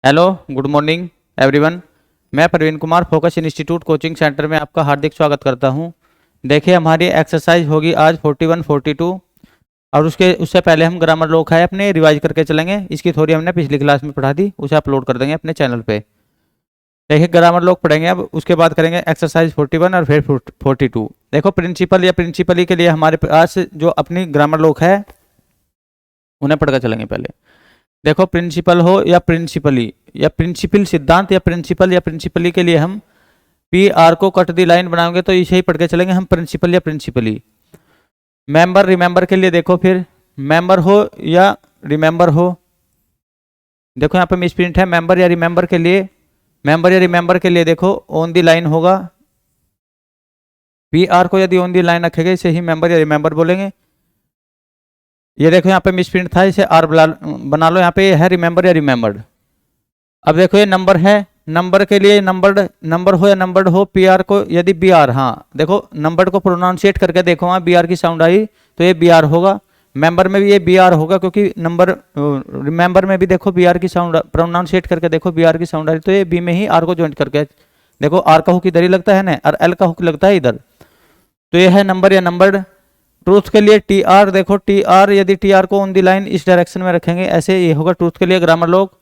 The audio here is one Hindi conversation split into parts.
Hello, good morning everyone. मैं Praveen Kumar focus institute coaching centre में आपका हार्दिक स्वागत करता हूं। देखिए, हमारी एक्सरसाइज होगी आज 41 42 और उससे पहले हम ग्रामर लोग है अपने रिवाइज करके चलेंगे। इसकी थ्योरी हमने पिछली क्लास में पढ़ा दी, उसे अपलोड कर देंगे अपने चैनल पे। देखिए, ग्रामर लोग पढ़ेंगे, अब उसके बाद करेंगे एक्सरसाइज 41 और फिर 42। देखो, प्रिंसिपल या प्रिंसिपली के लिए हमारे पास जो अपनी ग्रामर लोग है उन्हें पढ़कर चलेंगे। पहले देखो, प्रिंसिपल हो या प्रिंसिपली या प्रिंसिपल सिद्धांत या प्रिंसिपली के लिए हम पी आर को कट दी लाइन बनाएंगे तो इसे ही पढ़ के चलेंगे हम, प्रिंसिपल या प्रिंसिपली। मेंबर रिमेंबर के लिए देखो, फिर मेंबर हो या रिमेंबर हो। देखो यहाँ पे मिसप्रिंट है, मेंबर या रिमेंबर के लिए। मेंबर या रिमेंबर के लिए देखो ऑन दी लाइन होगा। पी आर को यदि ऑन दी लाइन रखेंगे इसे ही मेंबर या रिमेंबर बोलेंगे। ये देखो यहाँ पे मिसप्रिंट था, इसे आर बना लो। यहाँ पे ये है रिमेंबर या रिमेंबर्ड। अब देखो ये नंबर है, नंबर के लिए नंबर हो या नंबर्ड हो। पी आर को यदि बी आर, हाँ देखो नंबर्ड को प्रोनाउंसिएट करके देखो, वहाँ बी आर की साउंड आई तो ये बी आर होगा। मेंबर में भी ये बी आर होगा क्योंकि नंबर रिमेंबर में भी देखो बी आर की साउंड, प्रोनाउंसिएट करके देखो बी आर की साउंड आ रही तो ये बी में ही आर को ज्वाइंट करके देखो, आर का हुक इधर ही लगता है ना और एल का हुक लगता है इधर, तो ये है नंबर या नंबर्ड। ट्रूथ के लिए टी आर, देखो टी आर यदि टी आर को ऑन दी लाइन इस डायरेक्शन में रखेंगे ऐसे ये होगा ट्रूथ के लिए ग्रामर लोग।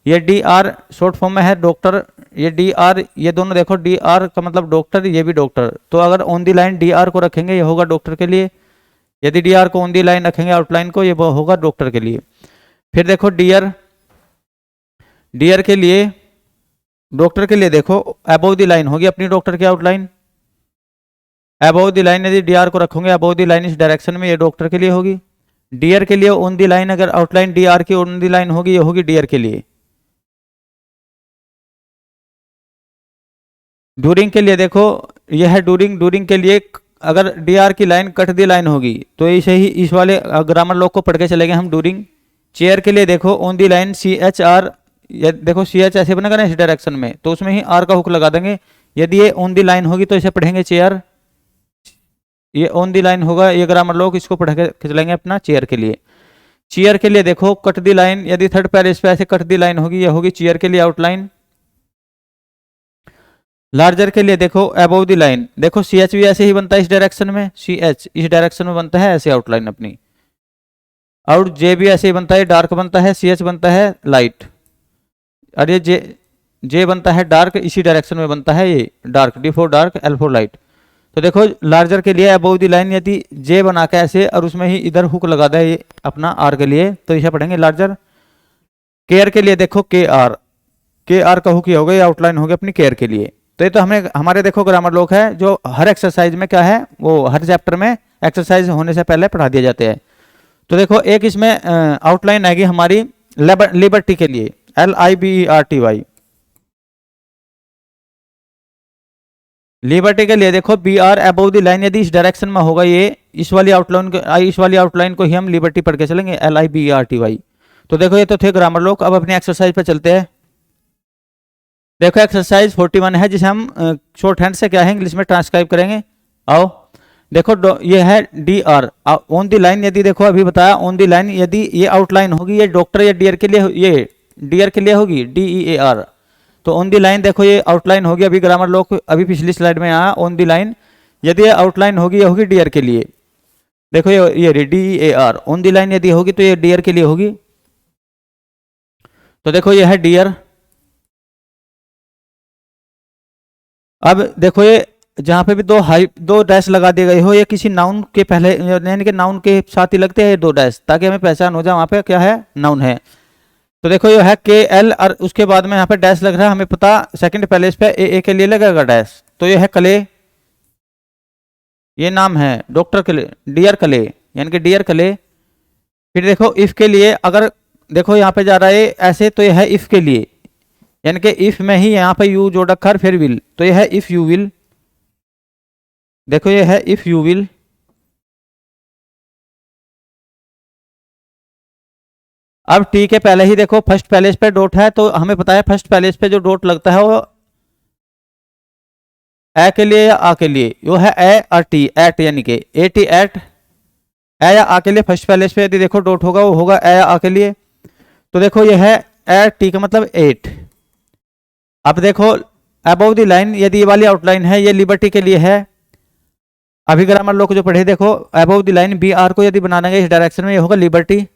ये डी आर शॉर्ट फॉर्म में है डॉक्टर, ये डी आर, ये दोनों देखो डी आर का मतलब डॉक्टर, ये भी डॉक्टर, तो अगर on the line D R को रखेंगे ये होगा डॉक्टर के लिए। यदि डी आर को ऑन दी लाइन रखेंगे आउटलाइन को, ये होगा डॉक्टर के लिए। फिर देखो डियर, डियर के लिए, डॉक्टर के लिए देखो अबव दी लाइन होगी अपनी डॉक्टर की आउटलाइन। अबव दी लाइन यदि डी आर को रखोगे अबव दी लाइन इस डायरेक्शन में, ये डॉक्टर के लिए होगी। डियर के लिए ऑन दी लाइन, अगर आउटलाइन डी आर की ऑन दी लाइन होगी ये होगी डियर के लिए। डूरिंग के लिए देखो यह है डूरिंग, डूरिंग के लिए अगर डी आर की लाइन कट दी लाइन होगी तो इसे ही इस वाले ग्रामर लॉग को पढ़ के चलेंगे हम, डूरिंग। चेयर के लिए देखो on the line C H R, देखो सी एच ऐसे बनेगा ना इस डायरेक्शन में, तो उसमें ही आर का हुक लगा देंगे। यदि ये ऑन दी लाइन होगी तो इसे पढ़ेंगे चेयर, ये ऑन दी लाइन होगा ये ग्रामर लॉग, इसको पढ़ के चलेंगे अपना चेयर के लिए। चेयर के लिए देखो कट दी लाइन, यदि थर्ड पैरेज पे ऐसे कट दी लाइन होगी ये होगी चेयर के लिए आउटलाइन। लार्जर के लिए देखो अबव द लाइन, देखो सी एच भी ऐसे ही बनता है इस डायरेक्शन में, सी एच इस डायरेक्शन में बनता है ऐसे आउटलाइन अपनी। और जे भी ऐसे ही बनता है, डार्क बनता है, सी एच बनता है लाइट, और ये जे बनता है डार्क, इसी डायरेक्शन में बनता है ये dark, D for dark L for light. तो देखो लार्जर के लिए अबव द लाइन यदि जे बना के ऐसे और उसमें ही इधर हुक लगा दे ये अपना आर के लिए, तो इसे पढ़ेंगे लार्जर। केयर के लिए देखो के आर का हुक ये होगा, ये आउटलाइन होगी अपनी केयर के लिए। तो ये तो हमें हमारे देखो ग्रामर लोग है जो हर एक्सरसाइज में क्या है, वो हर चैप्टर में एक्सरसाइज होने से पहले पढ़ा दिए जाते हैं। तो देखो एक इसमें आउटलाइन आएगी हमारी लिबर्टी के लिए, LIBERTY। लिबर्टी के लिए देखो B R above the line यदि इस डायरेक्शन में होगा ये, इस वाली आउटलाइन को ही हम लिबर्टी पढ़ के चलेंगे, LIBERTY। तो देखो ये तो थे ग्रामर लोग। अब अपनी एक्सरसाइज पे चलते हैं। देखो एक्सरसाइज 41 है जिसे हम शॉर्ट हैंड से क्या है इंग्लिश में ट्रांसक्राइब करेंगे। आओ देखो ये है D R on the line, यदि देखो अभी बताया ऑन दी लाइन यदि ये आउटलाइन होगी ये डॉक्टर या डियर के लिए, ये डियर के लिए होगी DEAR। तो ऑन दी लाइन देखो ये आउटलाइन होगी, अभी ग्रामर लोग अभी पिछली स्लाइड में आया ऑन दी लाइन, यदि ये आउटलाइन होगी ये होगी डियर के लिए। देखो ये DEAR ऑन दी लाइन यदि होगी तो ये डियर के लिए होगी। तो देखो ये है डियर। अब देखो ये जहां पे भी दो डैश लगा दिए गए हो, ये किसी नाउन के पहले यानी कि नाउन के साथ ही लगते हैं दो डैश, ताकि हमें पहचान हो जाए वहां पे क्या है, नाउन है। तो देखो ये है KL और उसके बाद में यहाँ पे डैश लग रहा है, हमें पता सेकंड पैलेस पे ए के लिए लगेगा डैश, तो ये है कले, ये नाम है डॉक्टर कले, डियर कले यानी कि डियर कले। फिर देखो इफ के लिए, अगर देखो यहाँ पे जा रहा है ऐसे तो यह है इफ के लिए, यानी कि इफ में ही यहाँ पे यू जोड़ रखा फिर विल, तो यह है इफ यू विल। देखो ये है इफ यू विल। अब टी के पहले ही देखो फर्स्ट पैलेस पे डॉट है, तो हमें पता है फर्स्ट पैलेस पे जो डॉट लगता है वो ए के लिए या आ के लिए, वो है ए और टी, एट यानी कि AT एट, ए या आ के लिए फर्स्ट पैलेस पे यदि देखो डॉट होगा वो होगा ए या आ के लिए। तो देखो ये है टी का मतलब 8। अब देखो अबव द लाइन, यदि ये वाली आउटलाइन है ये लिबर्टी के लिए है। अभी ग्रामर लोग जो पढ़े देखो, above the line B R को यदि बनाना है इस डायरेक्शन में, ये होगा लिबर्टी।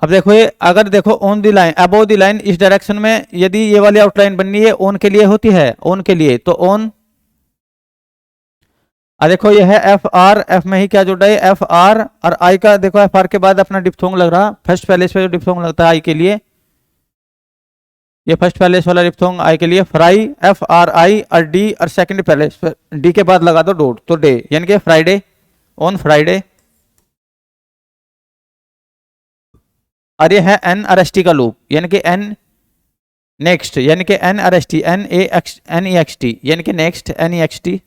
अब देखो ये अगर देखो on the line above the line इस डायरेक्शन में यदि ये वाली आउटलाइन बननी है ऑन के लिए होती है, ऑन के लिए तो ऑन। देखो ये है एफ आर, एफ में ही क्या जुड़ा है एफ आर, और आई का देखो एफ आर के बाद अपना डिप्थोंग लग रहा, फर्स्ट पैलेस पे जो डिप्थोंग लगता है आई के लिए, ये फर्स्ट पैलेस वाला डिप्थोंग आई के लिए फ्राई, एफ आर आई, और डी और सेकंड पैलेस पे डी के बाद लगा दो डॉट, तो डे यानी कि फ्राइडे, ऑन फ्राइडे। और ये है एन आर एस टी का लूप, यानी कि एन नेक्स्ट, यानी कि N R S T, N E X T, यानी कि next, N E X T.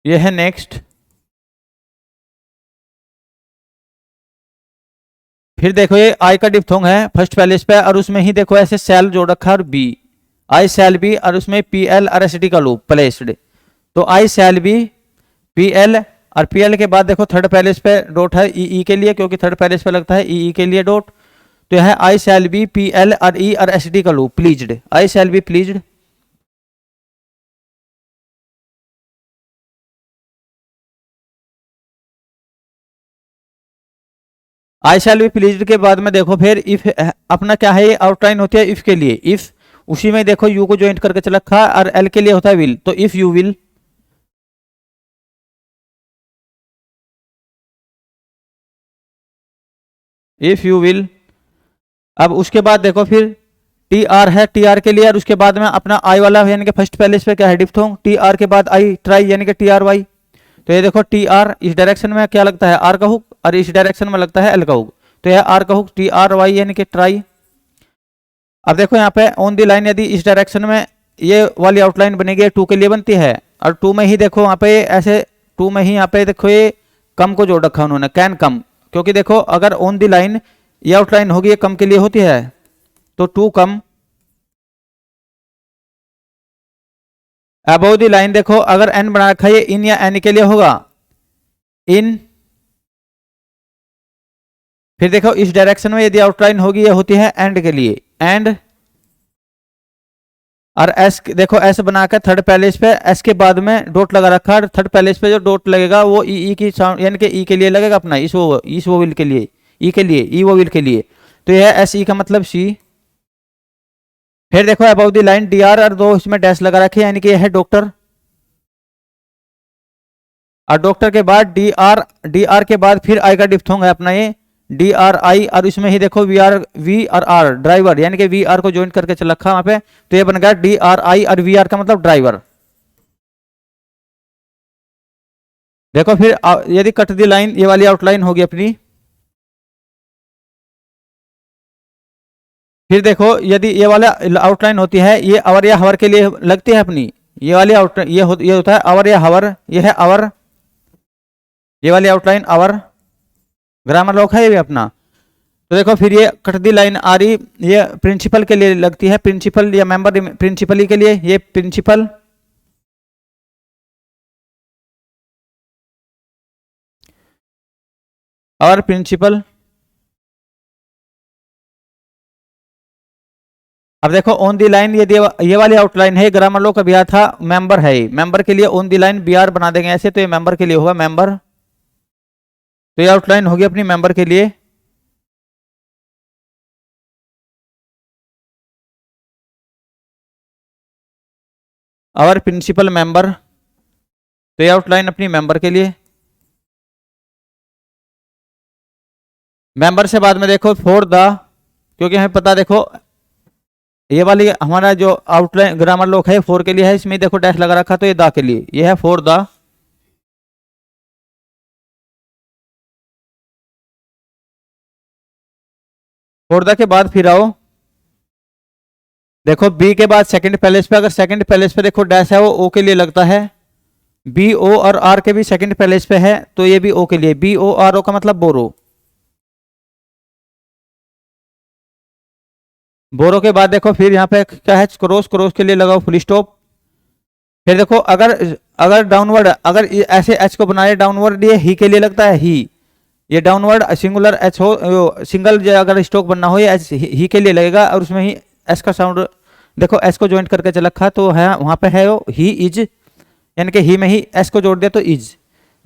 ये है नेक्स्ट। फिर देखो ये आई का डिप्थोंग है फर्स्ट पैलेस पे, और उसमें ही देखो ऐसे सेल जोड़ रखा है, और बी आई सेल बी, और उसमें P L R S T का लूप प्लेस्ड, तो आई सेल बी पी एल, और पी एल के बाद देखो थर्ड पैलेस पे डॉट है ई के लिए, क्योंकि थर्ड पैलेस पे लगता है ई के लिए डॉट, तो यह है I shall be P L और ई और एस डी का loop pleased, I shall be pleased. I shall be pleased के बाद में देखो फिर इफ अपना क्या है, ये आउटलाइन होती है इफ के लिए, इफ उसी में देखो यू को ज्वाइंट करके चल रखा, और एल के लिए होता है विल, तो if you will. If you will. अब उसके बाद देखो फिर टी आर है, टी आर के लिए, और उसके बाद में अपना आई वाला यानी कि फर्स्ट पैलेस पे क्या है डिप्थोंग, टी आर के बाद आई ट्राई यानी कि टी आर वाई, तो ये देखो टी आर इस डायरेक्शन में क्या लगता है आर का हुक, और इस डायरेक्शन में लगता है एल का हुक, तो यह आर का हुक टी आर वाई यानी कि ट्राई। अब देखो यहाँ पे ऑन दी लाइन यदि इस डायरेक्शन में ये वाली आउटलाइन बनेगी, टू के लिए बनती है, और टू में ही देखो वहाँ पे ऐसे टू में ही यहाँ पे देखो ये कम को जोड़ रखा उन्होंने, कैन कम, क्योंकि देखो अगर ऑन दी लाइन ये आउटलाइन होगी ये कम के लिए होती है, तो to come. Above the line देखो अगर एन बना रखा है ये इन या एन के लिए होगा, इन। फिर देखो इस डायरेक्शन में यदि आउटलाइन होगी ये होती है एंड के लिए, एंड। और एस देखो एस बनाकर थर्ड पैलेस पे एस के बाद में डॉट लगा रखा है, थर्ड पैलेस पे जो डॉट लगेगा वो ई की साउंड यानी कि ई के लिए लगेगा अपना, इस वोविल के लिए, ई के लिए, ई वोविल के लिए, तो यह एस ई का मतलब सी। फिर देखो about the line D R और दो इसमें डैश लगा रखे यानी कि यह है डॉक्टर, और डॉक्टर के बाद डी आर के बाद फिर आई का डिप्थोंग है अपना ये डी आर आई, और इसमें ही देखो वी और आर ड्राइवर यानी कि वी आर को ज्वाइन करके चल रखा वहां पे, तो ये बन गया डी आर आई और वी आर का मतलब ड्राइवर। देखो फिर यदि कट दी लाइन ये वाली आउटलाइन होगी अपनी, फिर देखो यदि ये वाला आउटलाइन होती है ये अवर या हवर के लिए लगती है अपनी, ये वाली आउटलाइन ये होता है अवर या हवर, ये है अवर, ये वाली आउटलाइन अवर, ग्रामर लॉक है ये भी अपना। तो देखो फिर ये कट दी लाइन आ रही ये प्रिंसिपल के लिए लगती है, प्रिंसिपल या मेंबर प्रिंसिपली के लिए, ये प्रिंसिपल। और प्रिंसिपल। अब देखो ऑन दी लाइन ये वाली आउटलाइन है, ग्रामर लॉ का भी आया था, मेंबर है, मेंबर के लिए on the line B R बना देंगे ऐसे, तो ये मेंबर के लिए होगा मेंबर, तो ये आउटलाइन होगी अपनी मेंबर के लिए। और प्रिंसिपल मेंबर, तो ये आउटलाइन अपनी मेंबर के लिए। मेंबर से बाद में देखो फॉर द, क्योंकि हमें पता देखो ये वाली हमारा जो आउटलाइन ग्रामर लॉक है फोर के लिए है, इसमें देखो डैश लगा रखा, तो ये द के लिए, ये है फॉर द। फॉर द के बाद फिर आओ देखो बी के बाद सेकंड पैलेस पे, अगर सेकंड पैलेस पे देखो डैश है वो ओ के लिए लगता है, बी ओ और आर के भी सेकंड पैलेस पे है, तो ये भी ओ के लिए, बी ओ आर ओ का मतलब बोरो। बोरो के बाद देखो फिर यहाँ पे क्या है, क्रॉस, क्रॉस के लिए लगाओ फुल स्टॉप। फिर देखो अगर अगर डाउनवर्ड, अगर ऐसे एच को बनाए डाउनवर्ड, ये ही के लिए लगता है ही, ये डाउनवर्ड सिंगुलर एच हो, सिंगल अगर स्ट्रोक बनना हो, ये एच ही के लिए लगेगा, और उसमें ही एस का साउंड देखो, एस को ज्वाइंट करके चल रखा तो है वहां पे है वो ही इज, यानी कि ही में ही एस को जोड़ दिया तो इज,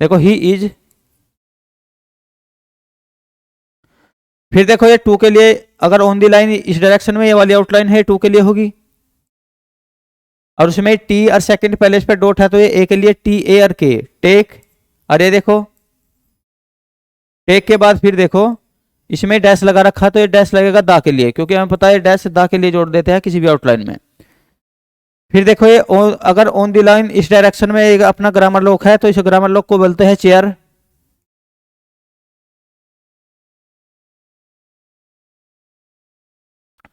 देखो ही इज। फिर देखो ये टू के लिए, अगर ऑन दी लाइन इस डायरेक्शन में ये वाली आउटलाइन है, टू के लिए होगी, और उसमें टी और सेकंड पहले इस पे डॉट है तो ये ए के लिए टी ए और के, टेक। और ये देखो टेक के बाद फिर देखो इसमें डैश लगा रखा तो ये डैश लगेगा दा के लिए, क्योंकि हमें पता है डैश दा के लिए जोड़ देते हैं किसी भी आउटलाइन में। फिर देखो ये अगर ऑन दी लाइन इस डायरेक्शन में एक अपना ग्रामर लॉक है तो इस ग्रामर लॉक को बोलते हैं चेयर।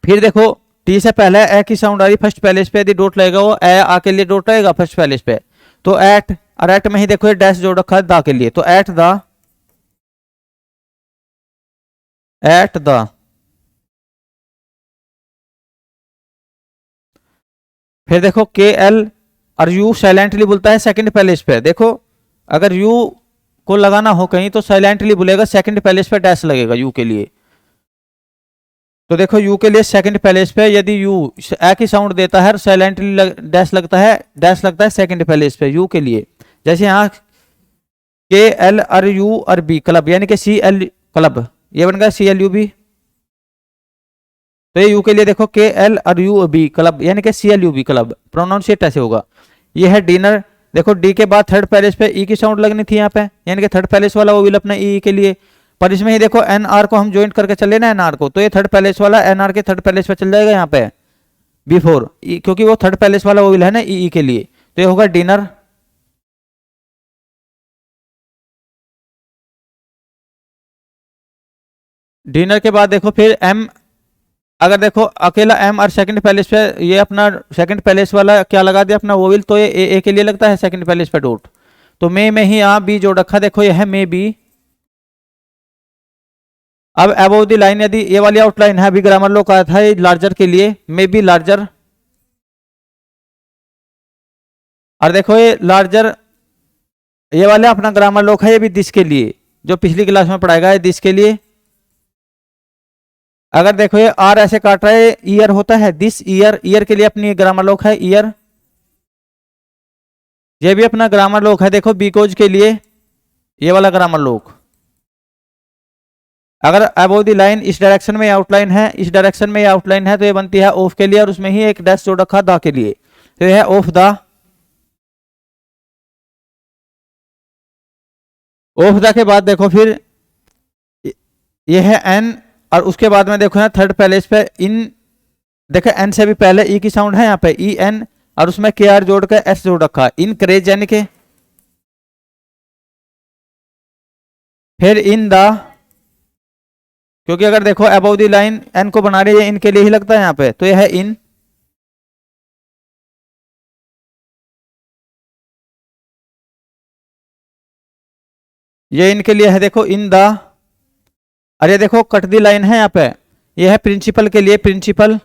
फिर देखो टी से पहले ए की साउंड आ रही फर्स्ट पैलेस पे, यदि डॉट लगेगा वो ए आ के लिए डॉट रहेगा फर्स्ट पैलेस पे, तो एट, और एट में ही देखो ये डैश जोड़ रखा है दा के लिए, तो एट द, एट द। फिर देखो के एल और यू साइलेंटली बोलता है सेकंड पैलेस पे, देखो अगर यू को लगाना हो कहीं तो साइलेंटली बोलेगा, सेकंड पैलेस पे डैश लगेगा यू के लिए, तो देखो यू के लिए सेकंड पैलेस पे यदि यू एक ही साउंड देता है साइलेंटली डैश लगता है, डैश लगता है सेकंड पैलेस पे यू के लिए। जैसे यहाँ के एल और यू और बी क्लब, यानी कि सी एल क्लब, ये बन गया सी एल यू बी, तो ये यू के लिए देखो के एल और यू बी क्लब, यानी कि C L U B club, pronunciate ऐसे होगा। ये है डिनर, देखो डी के बाद थर्ड पैलेस पे ई की साउंड लगनी थी यहाँ पे, यानी कि थर्ड पैलेस वाला वो विल अपना ई के लिए, पर इसमें ही देखो एन आर को हम ज्वाइंट करके चले ना एन आर को, तो ये थर्ड पैलेस वाला एन आर के थर्ड पैलेस पे चल जाएगा यहाँ पे बिफोर, क्योंकि वो थर्ड पैलेस वाला वो विल है ना ई के लिए, तो ये होगा डिनर। डिनर के बाद देखो फिर एम, अगर देखो अकेला एम और सेकंड पैलेस पे, ये अपना सेकंड पैलेस वाला क्या लगा दिया अपना वो विल, तो ये ए के लिए लगता है सेकंड पैलेस पे डॉट, तो मे में ही यहाँ बी जोड़ रखा, देखो ये है मे बी। अब अबव द लाइन, यदि ये वाली आउटलाइन है, अभी ग्रामर लॉक आया था ये लार्जर के लिए, मे बी लार्जर, और देखो ये लार्जर, ये वाला अपना ग्रामर लॉक है, ये भी दिस के लिए, जो पिछली क्लास में पढ़ाएगा है दिस के लिए। अगर देखो ये आर ऐसे काट रहा है, ईयर होता है दिस ईयर, ईयर के लिए अपनी ग्रामर लॉक है ईयर, ये भी अपना ग्रामर लॉक है देखो बीकोज के लिए, ये वाला ग्रामर लॉक। अगर अबव द लाइन इस डायरेक्शन में आउटलाइन है, इस डायरेक्शन में आउटलाइन है, तो ये बनती है ऑफ के लिए, और उसमें ही एक डैश जोड़ रखा दा के लिए, तो ये है ऑफ द। ऑफ द के बाद देखो फिर ये है एन, और उसके बाद में देखो यहाँ थर्ड पैलेस पे इन, देखो एन से भी पहले ई की साउंड है यहाँ पे ई एन, और उसमें के आर जोड़ के एस जोड़ रखा, इन करेज, यानी के फिर इन द, क्योंकि अगर देखो अबव द लाइन एन को बना रही है इनके लिए ही लगता है यहाँ पे, तो ये है इन। ये इनके लिए है देखो इन द, अरे देखो कट दी लाइन है यहाँ पे, ये है प्रिंसिपल के लिए प्रिंसिपल।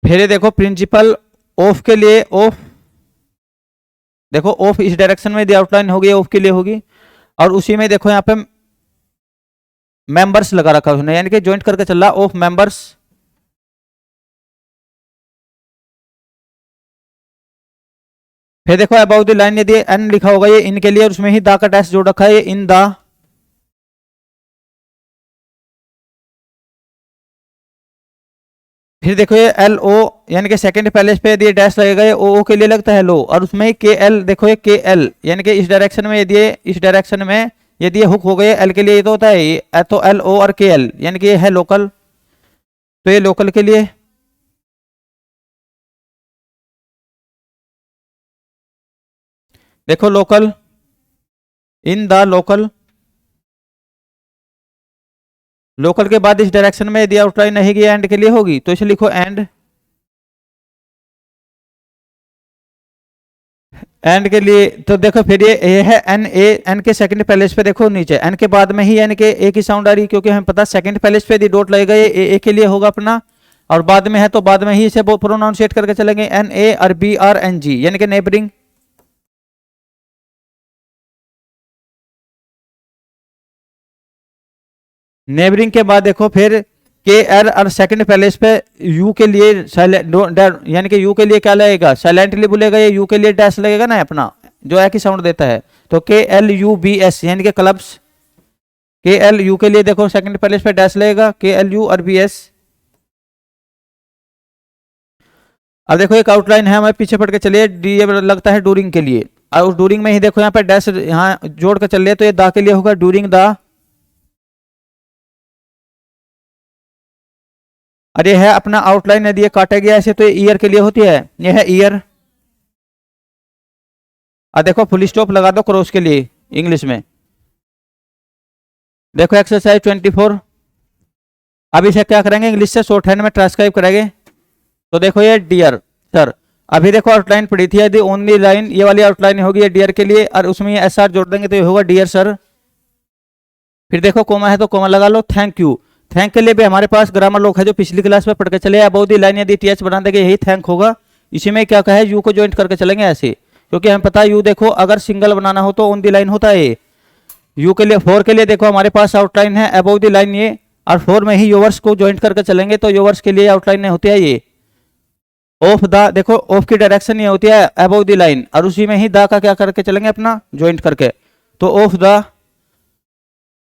फिर ये देखो प्रिंसिपल ऑफ के लिए, ऑफ देखो ऑफ इस डायरेक्शन में आउटलाइन होगी, ऑफ के लिए होगी, और उसी में देखो यहाँ पे मेंबर्स लगा रखा उसने, यानी कि ज्वाइंट करके चल रहा ऑफ मेंबर्स। फिर देखो अबाउ द लाइन यदि एन लिखा होगा ये इनके लिए, और उसमें ही दा का डैश जोड़ रखा है, ये इन द। फिर देखो ये एल ओ, यानी कि सेकंड पैलेस पे यदि डैश लगेगा ये ओ के लिए लगता है लो, और उसमें के एल, देखो ये के एल, यानी कि इस डायरेक्शन में यदि इस डायरेक्शन में यदि ये हुक हो गए एल के लिए, ये तो होता है ये तो एल ओ और के एल, यानी कि ये है लोकल, तो ये लोकल के लिए। देखो local, in the local, local के बाद इस डायरेक्शन में यदि आउटलाइन रहेगी एंड के लिए होगी, तो इसे लिखो एंड। एंड के लिए तो देखो फिर ये है एन ए, एन के सेकंड पैलेस पे देखो नीचे एन के बाद में ही एन के ए की साउंड आ रही, क्योंकि हमें पता सेकंड पैलेस पे यदि डॉट लगेगा ये ए के लिए होगा अपना, और बाद में है तो बाद में ही इसे प्रोनाउंसिएट करके चलेंगे एन ए और बी आर एन जी, यानी कि नेबरिंग। नेबरिंग के बाद देखो फिर के एल और सेकंड पैलेस पे यू के लिए यानी कि यू के लिए क्या लगेगा, साइलेंटली बोलेगा, ये यू के लिए डैश लगेगा ना अपना, जो है कि साउंड देता है, तो के एल यू बी एस यानी कि क्लब्स। के एल यू के लिए देखो सेकंड पैलेस पे डैश लगेगा, के एल यू और बी एस। अब देखो एक आउटलाइन है, हमें पीछे पढ़ के चलिए, डी लगता है डूरिंग के लिए, और उस डूरिंग में ही देखो यहाँ पे डैश यहाँ जोड़ के चल रहे, तो ये दा के लिए होगा डूरिंग दा। अरे है अपना आउटलाइन यदि ये काटा गया ऐसे तो ये ईयर के लिए होती है, ये है ईयर। अब देखो फुल स्टॉप लगा दो क्रॉस के लिए इंग्लिश में। देखो एक्सरसाइज 24। अभी से क्या करेंगे, इंग्लिश से शॉर्ट हैंड में ट्रांसक्राइब करेंगे। तो देखो ये डियर सर, अभी देखो आउटलाइन पड़ी थी, यदि ओनली लाइन ये वाली आउटलाइन होगी ये डियर के लिए, और उसमें एस आर जोड़ देंगे तो ये होगा डियर सर। फिर देखो कोमा है तो कोमा लगा लो, थैंक यू। थैंक के लिए भी हमारे पास ग्रामर लोग है जो पिछली क्लास में पढ़ के चले, अबाउट दी लाइन यदि टीएच बना देंगे यही थैंक होगा। इसी में क्या कहा है, यू को ज्वाइंट करके चलेंगे ऐसे, क्योंकि हमें पता है यू देखो अगर सिंगल बनाना हो तो ऑन दी लाइन होता है। यू के लिए फोर के लिए देखो हमारे पास आउटलाइन है अबाउट दी लाइन ये, और फोर में ही योवर्स को ज्वाइंट करके चलेंगे तो योवर्स के लिए आउटलाइन होती है ये। ऑफ द देखो ऑफ की डायरेक्शन ये होती है अबाउट दी लाइन, और उसी में ही द का क्या करके चलेंगे अपना ज्वाइंट करके, तो ऑफ द।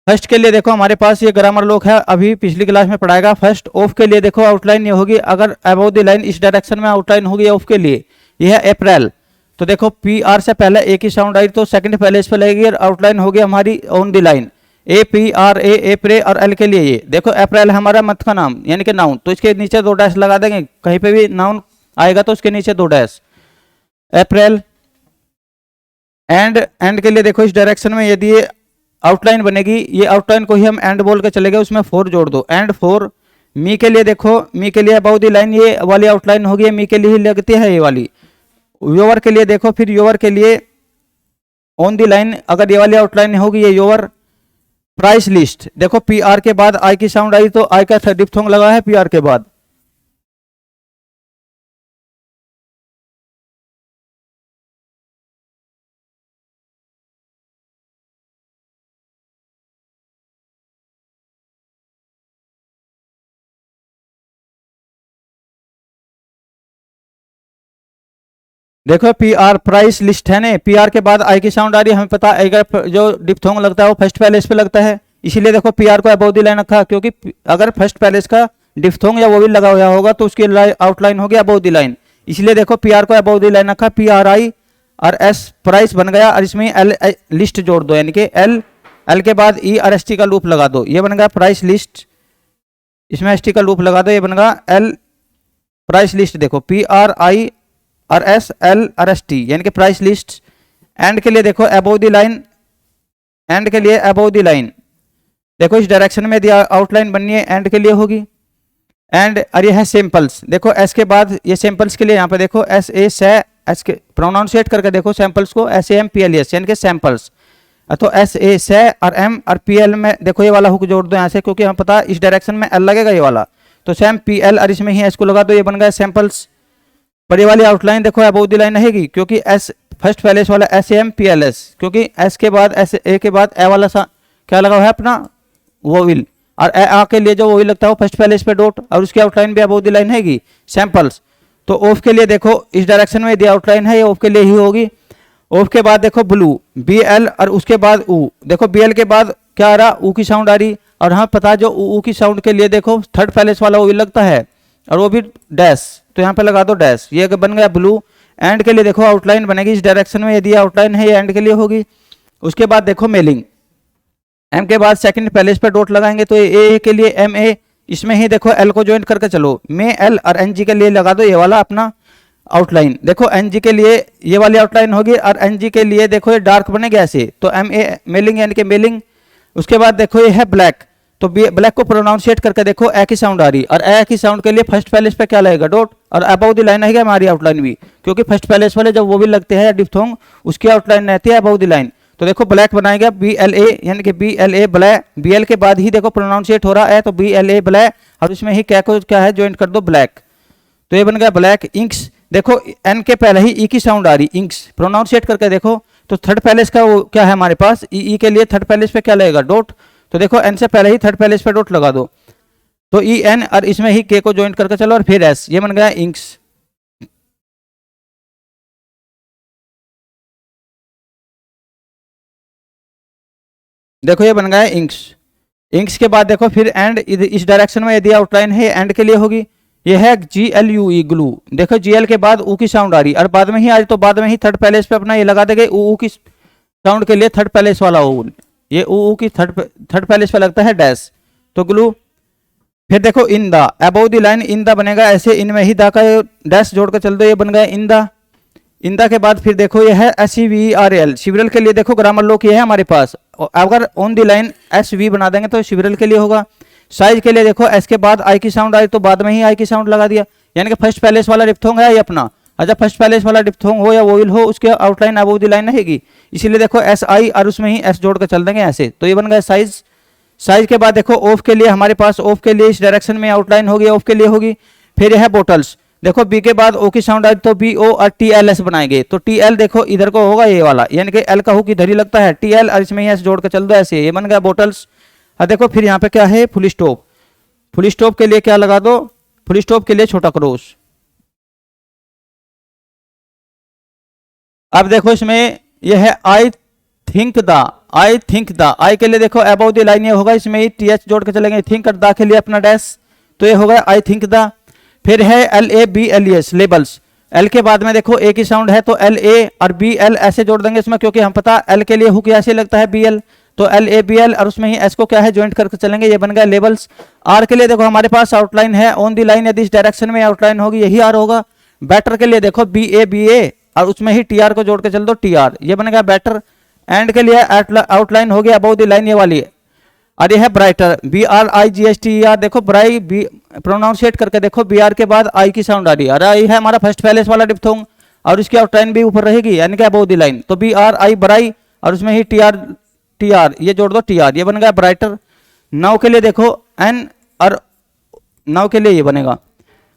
फर्स्ट के लिए देखो हमारे पास ये ग्रामर लोग है, अभी पिछली क्लास में पढ़ाएगा। फर्स्ट ऑफ के लिए देखो आउटलाइन ये होगी, अगर अबाउट द लाइन इस डायरेक्शन में आउटलाइन होगी ऑफ के लिए, ये है अप्रैल। तो देखो पी आर से पहले एक ही साउंड आई तो सेकंड पहले इस पे लगेगी, और आउटलाइन होगी हमारी on the line A P R A pray, और एल के लिए ये देखो अप्रैल हमारा मंथ का नाम यानी कि नाउन, तो इसके नीचे दो डैश लगा देंगे, कहीं पे भी नाउन आएगा तो उसके नीचे दो डैश अप्रैल। एंड के लिए देखो इस डायरेक्शन में यदि ये आउटलाइन बनेगी, ये आउटलाइन को ही हम एंड बोल के चलेंगे, उसमें फोर जोड़ दो एंड फोर। मी के लिए देखो, मी के लिए अबाउट द लाइन ये वाली आउटलाइन होगी, मी के लिए ही लगती है ये वाली। योवर के लिए देखो, फिर योवर के लिए ऑन द लाइन अगर ये वाली आउटलाइन होगी ये योवर। प्राइस लिस्ट देखो पी आर के बाद आई की साउंड आई तो आई का डिप्थोंग लगा है पी आर के बाद। देखो पी आर प्राइस लिस्ट है ना, पी आर के बाद आई की साउंड आ रही है, हमें पता है जो डिप्थोंग लगता है वो फर्स्ट पैलेस पे लगता है, इसीलिए देखो पी आर को अबाउट द लाइन रखा, क्योंकि अगर फर्स्ट पैलेस का डिप्थोंग या वो भी लगा हुआ होगा तो उसकी आउटलाइन होगी अबाउट द लाइन, इसलिए देखो पी आर को अबाउट द लाइन रखा। पी आर आई और एस प्राइस बन गया, और इसमें एल लिस्ट जोड़ दो, यानी कि एल एल के बाद ई और एस टी का लूप लगा दो, ये बन गया प्राइस लिस्ट। इसमें एस टी का लूप लगा दो, ये बन गया एल प्राइस लिस्ट। देखो पी आर आई और एस एल और एस टी यानी कि प्राइस लिस्ट। एंड के लिए देखो अबव द लाइन, एंड के लिए अबव द लाइन देखो इस डायरेक्शन में दिया आउटलाइन बननी है, एंड के लिए होगी। एंड और ये है सैंपल्स, देखो एस के बाद ये सैंपल्स के लिए यहाँ पे देखो एस ए से एस के प्रोनाउंसिएट करके देखो सैंपल्स को S A M P L S यानी कि सैंपल्स, तो एस ए से और एम और पी एल में देखो ये वाला हुक जोड़ दो यहाँ से, क्योंकि हमें पता इस डायरेक्शन में एल लगेगा ये वाला, तो सैम पी एल और इसमें ही एस को लगा दो, ये बन गया सैंपल्स। पर ये वाली आउटलाइन देखो अबव द लाइन रहेगी, क्योंकि एस फर्स्ट पैलेस वाला S M P L S, क्योंकि एस के बाद एस ए के बाद ए वाला सा क्या लगा हुआ है अपना वोविल, और ए आ के लिए जो वोविल लगता है वो फर्स्ट पैलेस पे डॉट, और उसकी आउटलाइन भी अबव द लाइन हैगी सैंपल्स। तो ऑफ के लिए देखो इस डायरेक्शन में यदि आउटलाइन है ये ऑफ के लिए ही होगी। ऑफ के बाद देखो ब्लू बी एल और उसके बाद ऊ, देखो बी एल के बाद क्या आ रहा ऊ की साउंड आ रही, और हाँ पता जो ऊ की साउंड के लिए देखो थर्ड पैलेस वाला वोविल लगता है और वो भी डैश, तो यहाँ पे लगा दो डैश, ये बन गया ब्लू। एंड के लिए देखो आउटलाइन बनेगी इस डायरेक्शन में, यदि आउटलाइन है ये एंड के लिए होगी। उसके बाद देखो मेलिंग, एम के बाद सेकंड पैलेस पे डॉट लगाएंगे तो ए के लिए एम ए, इसमें ही देखो एल को ज्वाइन करके चलो, मे एल और एन जी के लिए लगा दो ये वाला अपना आउटलाइन। देखो एन जी के लिए ये वाली आउटलाइन होगी, और एन जी के लिए देखो ये डार्क बनेगा ऐसे, तो एम ए मेलिंग यानी कि मेलिंग। उसके बाद देखो ये है ब्लैक, तो ब्लैक को प्रोनाउंसिएट करके देखो ए की साउंड आ रही, और ए की साउंड के लिए फर्स्ट पैलेस पे क्या लगेगा, डॉट, और अबाउ द लाइन आएगी हमारी आउटलाइन भी, क्योंकि फर्स्ट पैलेस वाले जब वो भी लगते हैं डिप्थोंग उसकी आउटलाइन रहती है अबाउ द लाइन। तो देखो ब्लैक बनाएगा BLA, यानी कि BLA ब्लैक, BL के बाद ही देखो प्रोनाउंसिएट हो रहा है तो BLA ब्लैक, और उसमें ही क्या को क्या है ज्वाइन कर दो ब्लैक, तो ये बन गया ब्लैक इंक्स। देखो एन के पहले ही ई की साउंड आ रही, इंक्स प्रोनाउंसिएट करके देखो, तो थर्ड पैलेस का वो क्या है हमारे पास, ई के लिए थर्ड पैलेस पे क्या लगेगा, डॉट, तो देखो एन से पहले ही थर्ड पैलेस पे डॉट लगा दो, तो ई एन और इसमें ही के को ज्वाइन करके चलो और फिर एस, ये बन गया इंक्स। देखो ये बन गया इंक्स। इंक्स के बाद देखो फिर एंड, इस डायरेक्शन में यदि आउटलाइन है एंड के लिए होगी, ये है GLUE ग्लू। देखो GL के बाद ऊ की साउंड आ रही, और बाद में ही आज तो बाद में ही थर्ड पैलेस पे अपना ये लगा देंगे ऊ की साउंड के लिए थर्ड पैलेस वाला ऊ, ये ऊ की थर्ड पैलेस पे लगता है डैश, तो ग्लू। फिर देखो in the, above the line in the बनेगा ऐसे, इनमें ही दा का डैश जोड़ कर चल दो, ये बन गया इन द। इन द के बाद फिर देखो ये है SEVERL, सिवरल के लिए देखो ग्रामर लोग ये है हमारे पास, अगर ऑन द लाइन SV बना देंगे तो सिवरल के लिए होगा। साइज के लिए देखो एस के बाद आई की साउंड आई तो बाद में ही आई की साउंड लगा दिया, यानी कि फर्स्ट पैलेस वाला डिप्थोंग है ये अपना, अच्छा फर्स्ट पैलेस वाला डिप्थोंग हो या वोवेल हो उसके आउटलाइन अबव द लाइन रहेगी, इसीलिए देखो SI और उसमें ही S जोड़ कर चल देंगे ऐसे, तो ये बन गया साइज। साइज के बाद देखो ऑफ के लिए हमारे पास, ऑफ के लिए इस डायरेक्शन में आउटलाइन होगी, ऑफ के लिए होगी। फिर यह है बोटल्स, देखो बी के बाद ओ की साउंड आई तो BO और TLS बनाएंगे, तो TL देखो इधर को होगा ये वाला, यानी कि L का हुक इधर ही लगता है, TL और इसमें ही S जोड़ कर चल दो ऐसे, ये बन गया बोटल्स। और देखो फिर यहाँ पे क्या है फुल स्टॉप, फुल स्टॉप के लिए क्या लगा दो, फुल स्टॉप के लिए छोटा क्रॉस। अब देखो इसमें यह है I think the, I think the, I के लिए देखो अबाउ द लाइन ये होगा, इसमें ही TH जोड़ के चलेंगे, थिंक और द के लिए अपना डैश, तो ये होगा आई थिंक द। फिर है LABLES लेबल्स, L के बाद में देखो A की साउंड है तो LA और BL ऐसे जोड़ देंगे इसमें, क्योंकि हम पता L के लिए हुक ऐसे लगता है BL, तो LABL और उसमें ही S को क्या है ज्वाइंट करके चलेंगे, ये बन गया लेबल्स। R के लिए देखो हमारे पास आउटलाइन है ऑन दी लाइन, यदि इस डायरेक्शन में आउटलाइन होगी यही R होगा। बैटर के लिए देखो BA और उसमें ही TR को जोड़ के चल दो TR, ये बन गया बैटर। एंड के लिए आउटलाइन होगी अबाउ दी लाइन ये वाली, और ये है ब्राइटर BRIGHTER, देखो ब्राई बी प्रोनाउंसिएट करके देखो BR के बाद आई की साउंड आ रही है, और आई है हमारा फर्स्ट पैलेस वाला डिप्थोंग और इसकी आउटलाइन भी ऊपर रहेगी यानी कि अबाउ द लाइन, तो BRI ब्राई और उसमें ही TR ये जोड़ दो TR, ये बन गया ब्राइटर। नाउ के लिए देखो N और नाउ के लिए ये बनेगा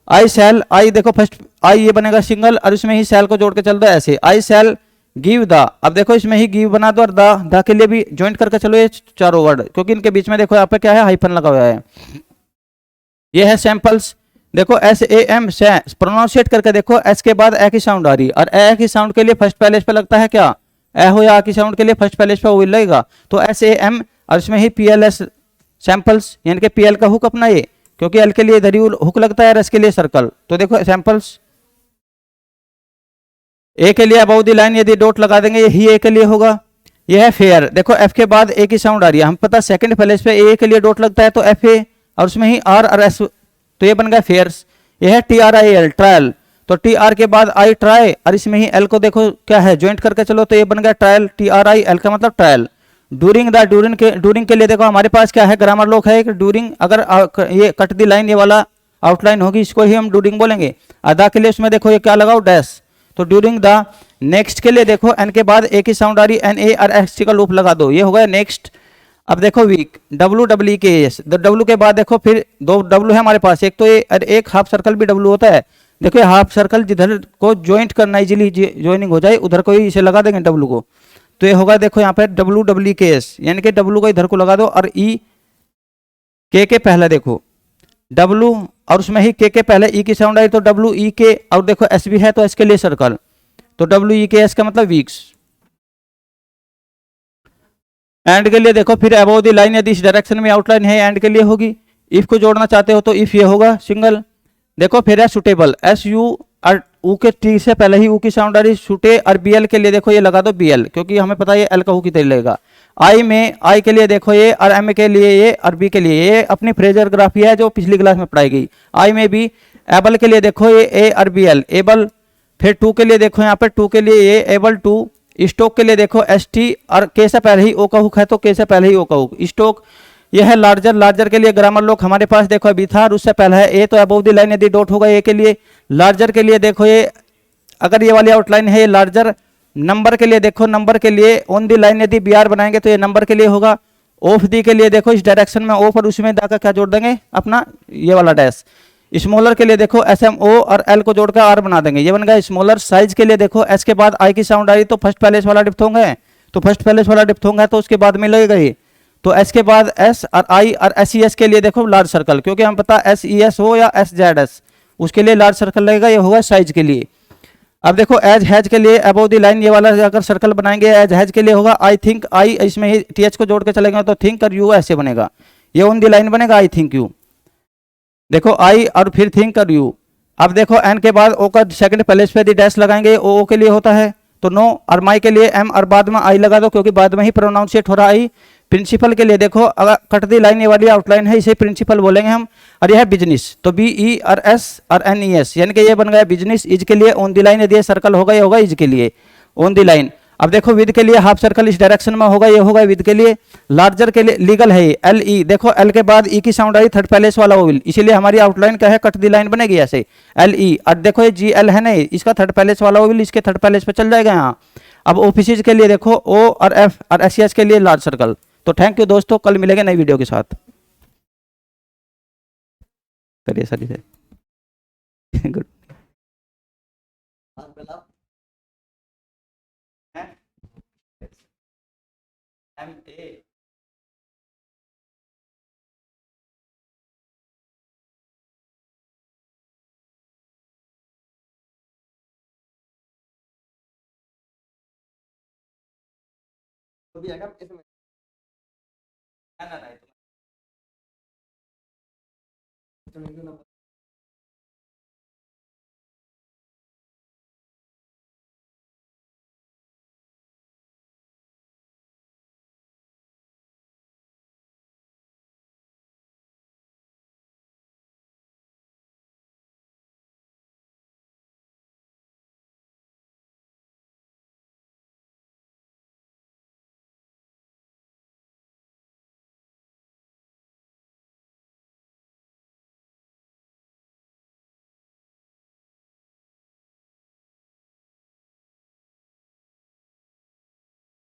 आई सेल, आई देखो फर्स्ट आई ये बनेगा सिंगल और इसमें ही सेल को जोड़ के चल दो ऐसे, आई सेल गिव द, अब देखो इसमें ही गिव बना दो और द के लिए भी ज्वाइंट करके चलो ये चारों वर्ड, क्योंकि इनके बीच में देखो यहाँ पे क्या है हाइफन लगा हुआ है। ये है सैंपल्स, देखो SAM से प्रोनाउंसिएट करके देखो एस के बाद ए की साउंड आ रही, और ए की साउंड के लिए फर्स्ट पैलेस पे लगता है क्या ए हो, या की साउंड के लिए फर्स्ट पैलेस पे वो लगेगा, तो SAM और इसमें ही PLS सैंपल्स, यानी कि PL का हुक अपना ये, क्योंकि L के लिए इधर ही हुक लगता है और एस के लिए सर्कल, तो देखो सैंपल्स। ए के लिए अबाउ द लाइन यदि डॉट लगा देंगे यही ए के लिए होगा। यह है फेयर, देखो एफ के बाद ए की साउंड आ रही है, हम पता सेकंड पैलेस पे ए के लिए डॉट लगता है तो FA और उसमें ही R और S, तो ये बन गया फेयर्स। यह है TRIL ट्रायल, तो TR के बाद आई ट्राई और इसमें ही L को देखो क्या है ज्वाइंट करके चलो, तो ये बन गया ट्रायल, TRIL का मतलब ट्रायल। डूरिंग द, डूरिंग के लिए देखो हमारे पास क्या है ग्रामर लोग है, डूरिंग अगर ये कट दी लाइन ये वाला आउटलाइन होगी इसको ही हम डूरिंग बोलेंगे। अदा के लिए उसमें देखो ये क्या लगाओ डैश, तो ड्यूरिंग द। नेक्स्ट के लिए देखो एन के बाद ए की साउंड आ रही, NA और XT का लूप लगा दो, ये हो गया नेक्स्ट। अब देखो वीक WEEKS, W के बाद देखो फिर दो W है हमारे पास, एक तो ये और एक हाफ सर्कल भी W होता है, देखो ये हाफ सर्कल जिधर को ज्वाइंट करना इजीली ज्वाइनिंग हो जाए उधर को ही इसे लगा देंगे W को, तो ये होगा देखो यहाँ पे WEEKS, यानी कि W को इधर को लगा दो और E के पहले देखो W और उसमें ही के पहले ई की साउंड आई तो WEK, और देखो S भी है तो S के लिए सर्कल, तो WEKS का मतलब वीक्स। एंड के लिए देखो फिर अबाउ द लाइन यदि इस डायरेक्शन में आउटलाइन है एंड के लिए होगी। इफ को जोड़ना चाहते हो तो इफ ये होगा सिंगल। देखो फिर है सुटेबल, SU और U के T से पहले ही U की साउंड आ रही, सुटे और BL के लिए देखो ये लगा दो BL, क्योंकि हमें पता है ये L का हुक किधर लगेगा। आई में आई के लिए देखो ये, और M के लिए ये, और B के लिए ये अपनी फ्रेजर ग्राफी है जो पिछली क्लास में पढ़ाई गई। आई में भी एबल के लिए देखो ये A और BL एबल, फिर 2 के लिए देखो यहाँ पे 2 के लिए ये एबल 2, स्टोक के लिए देखो ST और K से पहले ही O का हुक है तो K से पहले ही O का हुक स्टोक। ये है लार्जर। लार्जर के लिए ग्रामर लॉक हमारे पास देखो अभी था और उससे पहले है ए, तो अबव द लाइन यदि डॉट होगा ए के लिए। लार्जर के लिए देखो ये अगर ये वाली आउटलाइन है ये लार्जर। नंबर के लिए देखो, नंबर के लिए ऑन दी लाइन यदि बी आर बनाएंगे तो ये नंबर के लिए होगा। ऑफ दी के लिए देखो इस डायरेक्शन में ऑफ और उसमें दा का क्या जोड़ देंगे अपना ये वाला डैश। स्मॉलर के लिए देखो एस एम ओ और एल को जोड़कर आर बना देंगे, ये बन गया स्मॉलर। साइज के लिए देखो एस के बाद आई की साउंड आई तो फर्स्ट पैलेस वाला डिप्थोंग है, तो फर्स्ट पैलेस वाला डिप्थोंग है तो उसके बाद में लगेगा ये, तो एस के बाद एस और आई और एस ई एस के लिए देखो लार्ज सर्कल, क्योंकि हम पता एस ई एस हो या एस जेड एस उसके लिए लार्ज सर्कल लगेगा, ये होगा साइज के लिए। अब देखो एज हैज के लिए अबव द लाइन ये वाला अगर सर्कल बनाएंगे एज हैज के लिए होगा आई थिंक, आई इसमें ही टी एच को जोड़ के चलेंगे तो थिंक और यू ऐसे बनेगा, ये ऑन द लाइन बनेगा आई थिंक यू। देखो आई और फिर थिंक और यू। अब देखो एन के बाद ओ का सेकंड प्लेस पे दी डैश लगाएंगे, ओ के लिए होता है तो नो, और माई के लिए एम और बाद में आई लगा दो क्योंकि बाद में ही प्रोनाउंसिएट हो रहा आई। प्रिंसिपल के लिए देखो अगर कट दी लाइन ये वाली आउटलाइन है इसे प्रिंसिपल बोलेंगे हम, और यह है बिजनेस तो बी ई और एस और एन ई एस, यानी कि ये बन गया बिजनेस। इज के लिए ऑन दी लाइन यदि सर्कल होगा ये होगा इज के लिए ऑन दी लाइन। अब देखो विद के लिए हाफ सर्कल इस डायरेक्शन में होगा, ये होगा विद के लिए। लार्जर के लिए लीगल है एल ई, देखो एल के बाद ई की साउंड आई थर्ड पैलेस वाला वो विल, इसीलिए हमारी आउटलाइन क्या है कट दी लाइन बनेगी ऐसे एल ई। और देखो ये जी एल है ना इसका थर्ड पैलेस वाला वो विल इसके थर्ड पैलेस पे चल जाएगा यहाँ। अब ऑफिस के लिए देखो ओ और एफ और एस सी एस के लिए लार्ज सर्कल। तो थैंक यू दोस्तों, कल मिलेंगे नई वीडियो के साथ। करिए सर इसे गुड। भी आएगा इसमें ना ना ना